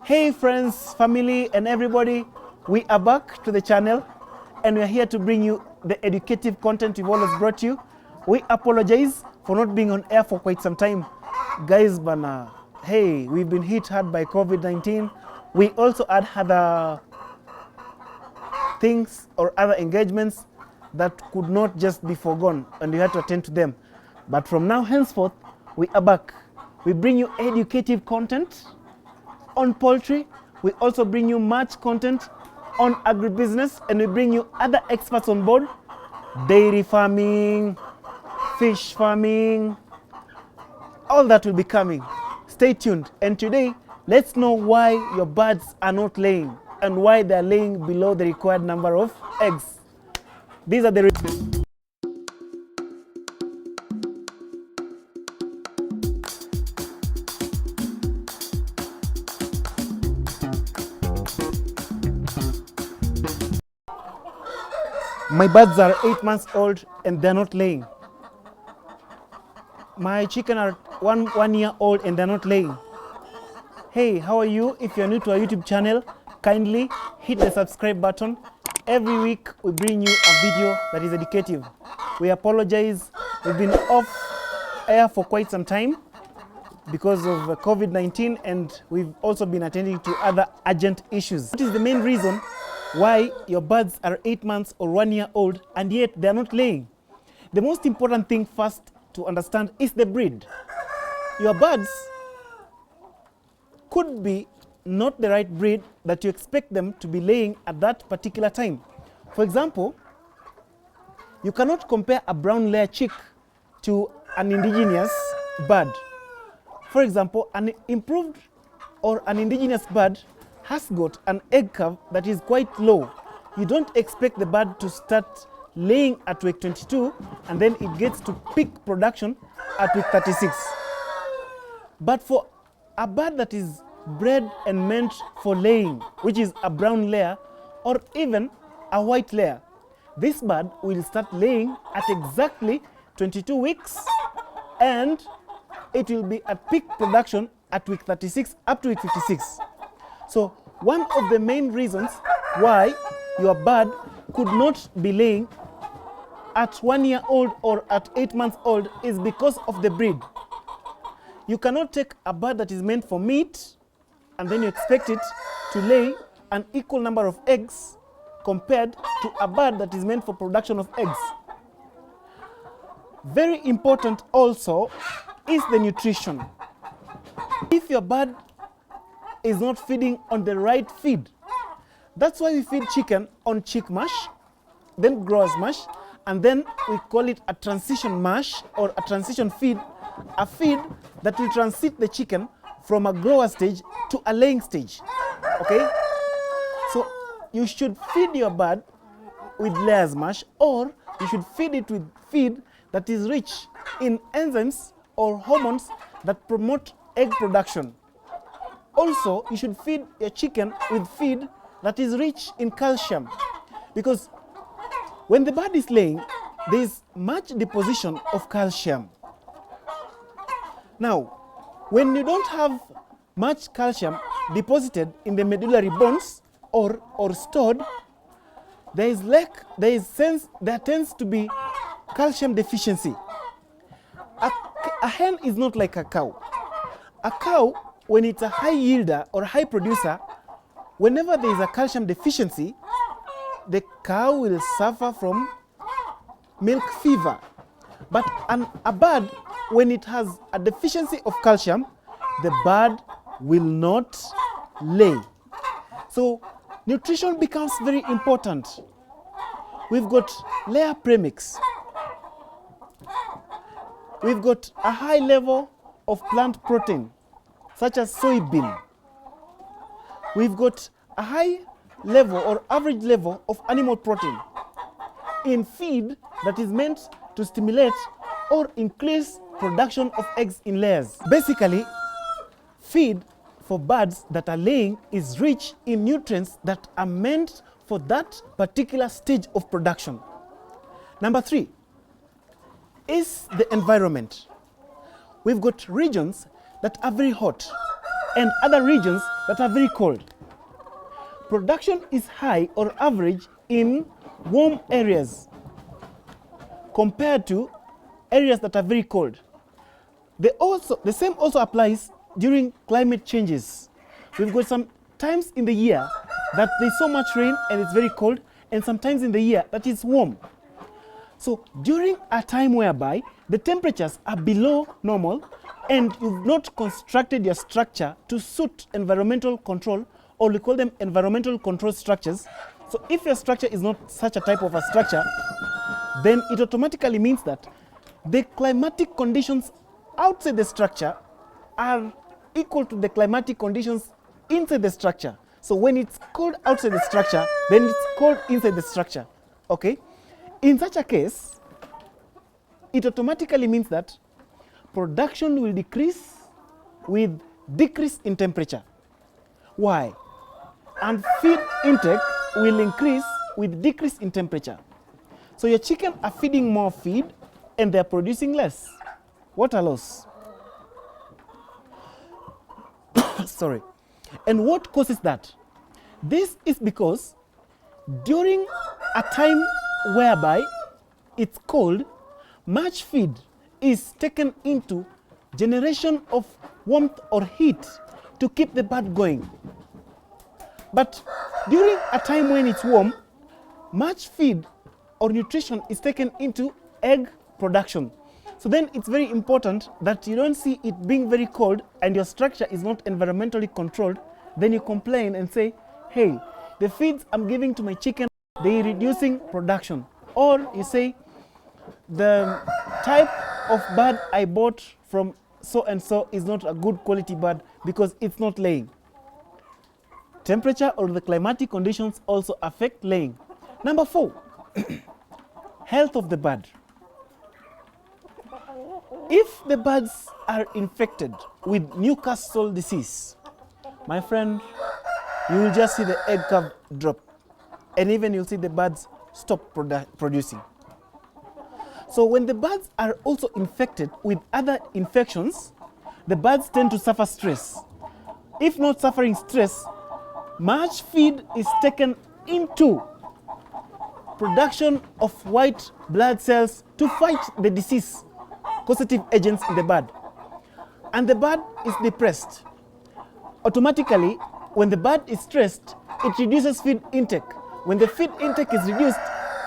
Hey friends, family and everybody, we are back to the channel and we are here to bring you the educative content we've always brought you. We apologize for not being on air for quite some time. Guys, bana, hey, we've been hit hard by COVID-19. We also had other things or other engagements that could not just be forgone and we had to attend to them. But from now henceforth, we are back. We bring you educative content on poultry. We also bring you much content on agribusiness, and we bring you other experts on board: dairy farming, fish farming, all that will be coming. Stay tuned. And today, let's know why your birds are not laying and why they're laying below the required number of eggs. These are the reasons. My birds are 8 months old and they're not laying. My chicken are one year old and they're not laying. Hey, how are you? If you're new to our YouTube channel, kindly hit the subscribe button. Every week we bring you a video that is educative. We apologize, we've been off air for quite some time because of COVID-19, and we've also been attending to other urgent issues. What is the main reason why your birds are 8 months or 1 year old and yet they're not laying? The most important thing first to understand is the breed. Your birds could be not the right breed that you expect them to be laying at that particular time. For example, you cannot compare a brown layer chick to an indigenous bird. For example, an improved or an indigenous bird has got an egg curve that is quite low. You don't expect the bird to start laying at week 22 and then it gets to peak production at week 36. But for a bird that is bred and meant for laying, which is a brown layer or even a white layer, this bird will start laying at exactly 22 weeks and it will be at peak production at week 36 up to week 56. So one of the main reasons why your bird could not be laying at 1 year old or at 8 months old is because of the breed. You cannot take a bird that is meant for meat and then you expect it to lay an equal number of eggs compared to a bird that is meant for production of eggs. Very important also is the nutrition. If your bird is not feeding on the right feed, that's why we feed chicken on chick mash, then growers mash, and then we call it a transition mash or a transition feed, a feed that will transit the chicken from a grower stage to a laying stage. Okay? So you should feed your bird with layers mash, or you should feed it with feed that is rich in enzymes or hormones that promote egg production. Also, you should feed your chicken with feed that is rich in calcium, because when the bird is laying, there is much deposition of calcium. Now, when you don't have much calcium deposited in the medullary bones or stored, there tends to be calcium deficiency. A hen is not like a cow. A cow, when it's a high yielder or high producer, whenever there is a calcium deficiency, the cow will suffer from milk fever. But a bird, when it has a deficiency of calcium, the bird will not lay. So nutrition becomes very important. We've got layer premix. We've got a high level of plant protein, such as soybean. We've got a high level or average level of animal protein in feed that is meant to stimulate or increase production of eggs in layers. Basically, feed for birds that are laying is rich in nutrients that are meant for that particular stage of production. Number 3 is the environment. We've got regions that are very hot and other regions that are very cold. Production is high or average in warm areas compared to areas that are very cold. The same also applies during climate changes. We've got some times in the year that there's so much rain and it's very cold, and sometimes in the year that it's warm. So during a time whereby the temperatures are below normal and you've not constructed your structure to suit environmental control, or we call them environmental control structures. So if your structure is not such a type of a structure, then it automatically means that the climatic conditions outside the structure are equal to the climatic conditions inside the structure. So when it's cold outside the structure, then it's cold inside the structure. Okay? In such a case, it automatically means that production will decrease with decrease in temperature. Why? And feed intake will increase with decrease in temperature. So your chicken are feeding more feed and they're producing less. What a loss. Sorry. And what causes that? This is because during a time whereby it's cold, much feed is taken into generation of warmth or heat to keep the bird going. But during a time when it's warm, much feed or nutrition is taken into egg production. So then it's very important that you don't see it being very cold and your structure is not environmentally controlled. Then you complain and say, hey, the feeds I'm giving to my chicken, they're reducing production. Or you say, the type of bird I bought from so and so is not a good quality bird because it's not laying. Temperature or the climatic conditions also affect laying. Number 4, health of the bird. If the birds are infected with Newcastle disease, my friend, you will just see the egg curve drop, and even you'll see the birds stop producing. So when the birds are also infected with other infections, the birds tend to suffer stress. If not suffering stress, much feed is taken into production of white blood cells to fight the disease causative agents in the bird. And the bird is depressed. Automatically, when the bird is stressed, it reduces feed intake. When the feed intake is reduced,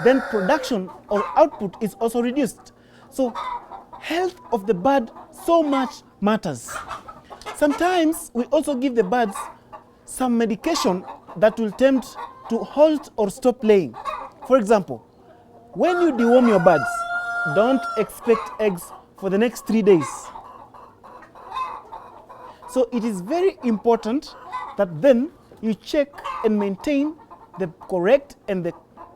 then production or output is also reduced. So health of the bird so much matters. Sometimes we also give the birds some medication that will tempt to halt or stop laying. For example, when you deworm your birds, don't expect eggs for the next 3 days. So it is very important that then you check and maintain the correct and the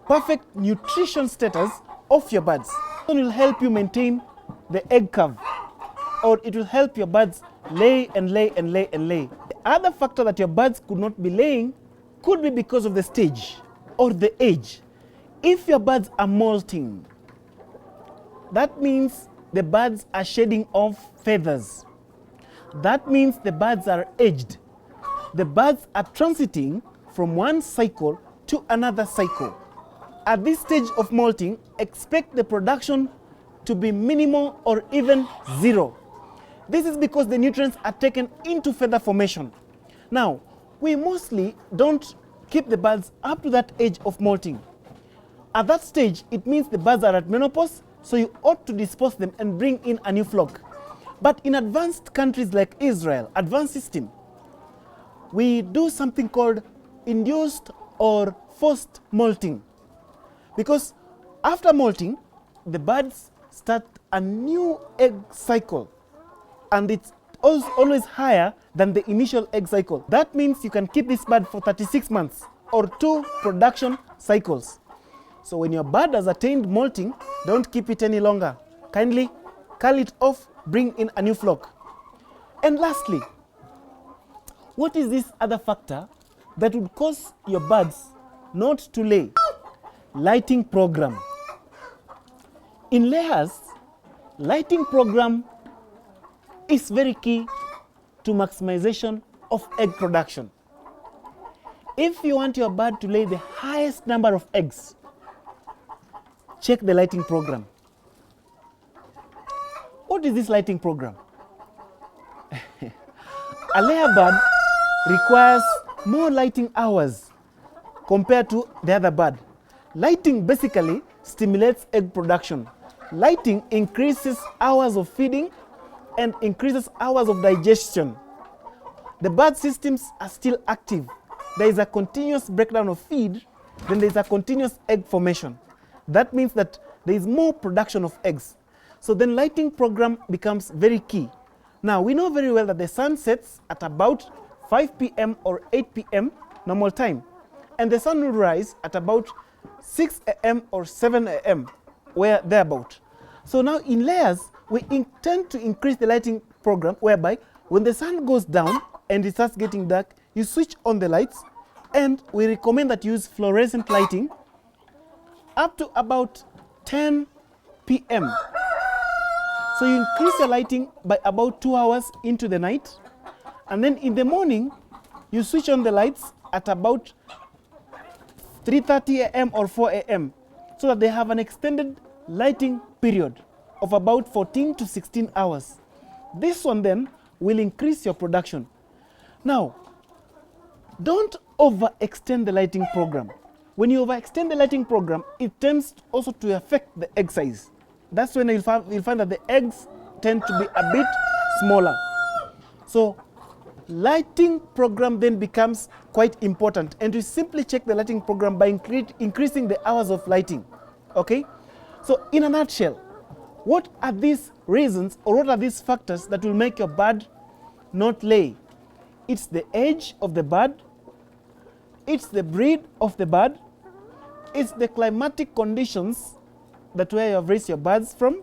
perfect nutrition status of your birds. It will help you maintain the egg curve, or it will help your birds lay and lay and lay and lay. The other factor that your birds could not be laying could be because of the stage or the age. If your birds are molting, that means the birds are shedding off feathers. That means the birds are aged. The birds are transiting from one cycle to another cycle. At this stage of molting, expect the production to be minimal or even zero. This is because the nutrients are taken into feather formation. Now, we mostly don't keep the birds up to that age of molting. At that stage, it means the birds are at menopause, so you ought to dispose them and bring in a new flock. But in advanced countries like Israel, advanced system, we do something called induced or forced molting. Because after molting, the birds start a new egg cycle, and it's always higher than the initial egg cycle. That means you can keep this bird for 36 months or 2 production cycles. So when your bird has attained molting, don't keep it any longer. Kindly cull it off, bring in a new flock. And lastly, what is this other factor that would cause your birds not to lay? Lighting program. In layers, lighting program is very key to maximization of egg production. If you want your bird to lay the highest number of eggs, check the lighting program. What is this lighting program? A layer bird requires more lighting hours compared to the other bird. Lighting basically stimulates egg production. Lighting increases hours of feeding and increases hours of digestion. The bird systems are still active. There is a continuous breakdown of feed, then there is a continuous egg formation. That means that there is more production of eggs. So then lighting program becomes very key. Now we know very well that the sun sets at about 5 p.m. or 8 p.m. normal time, and the sun will rise at about 6 a.m. or 7 a.m. where thereabout. So now in layers, we intend to increase the lighting program whereby when the sun goes down and it starts getting dark, you switch on the lights, and we recommend that you use fluorescent lighting up to about 10 p.m. So you increase your lighting by about 2 hours into the night, and then in the morning you switch on the lights at about 3:30 a.m. or 4 a.m. so that they have an extended lighting period of about 14 to 16 hours. This one then will increase your production. Now, don't overextend the lighting program. When you overextend the lighting program, it tends also to affect the egg size. That's when you'll find that the eggs tend to be a bit smaller. So lighting program then becomes quite important, and we simply check the lighting program by increasing the hours of lighting. Okay? So in a nutshell, what are these reasons or what are these factors that will make your bird not lay? It's the age of the bird, it's the breed of the bird, it's the climatic conditions that where you have raised your birds from.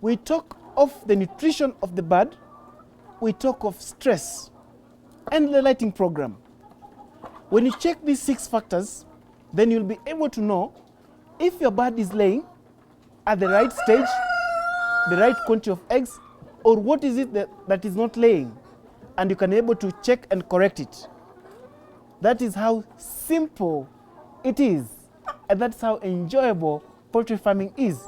We talk of the nutrition of the bird, we talk of stress, and the lighting program. When you check these 6 factors, then you'll be able to know if your bird is laying at the right stage, the right quantity of eggs, or what is it that is not laying, and you can be able to check and correct it. That is how simple it is, and that's how enjoyable poultry farming is.